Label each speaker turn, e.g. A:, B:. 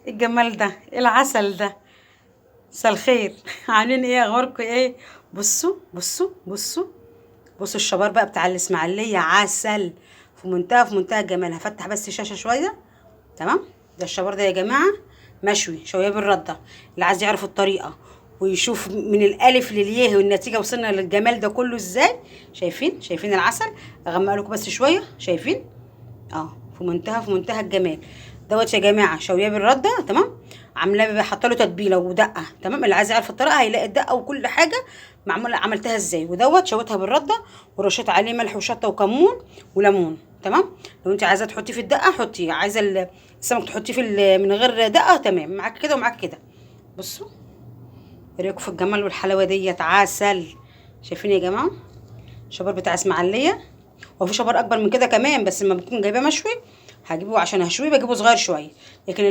A: الجمال ده، العسل ده. مساء الخير. عاملين ايه؟ اخباركم ايه؟ بصوا بصوا بصوا بصوا الشبار بقى بتاع الاسماعيليه، عسل في منتهى الجمال. هفتح بس الشاشه شويه. تمام. ده الشبار ده يا جماعه مشوي شويه بالرده. اللي عايز يعرف الطريقه ويشوف من الالف للياء والنتيجه وصلنا للجمال ده كله ازاي. شايفين العسل. اغمق لكم بس شويه. شايفين؟ في منتهى الجمال دوت يا جماعه. شويه بالرده. تمام. عاملاه حاطه له تتبيله ودقه. تمام. اللي عايز يعرف الطريقه هيلاقي الدقه وكل حاجه معموله عملتها ازاي. ودوت شويتها بالرده ورشيت عليه ملح وشطه وكمون وليمون. تمام. لو انت عايزه تحطيه في الدقه حطيه، عايزه السمك تحطيه في من غير دقه. تمام. معاك كده ومعاك كده. بصوا ايه رايكم في الجمال والحلاوه ديت؟ عسل. شايفين يا جماعه؟ الشبار بتاع اسماعيليه. وفي شبار اكبر من كده كمان، بس لما بكون جايباه مشوي هجيبه عشان هشويه بجيبه صغير شويه، لكن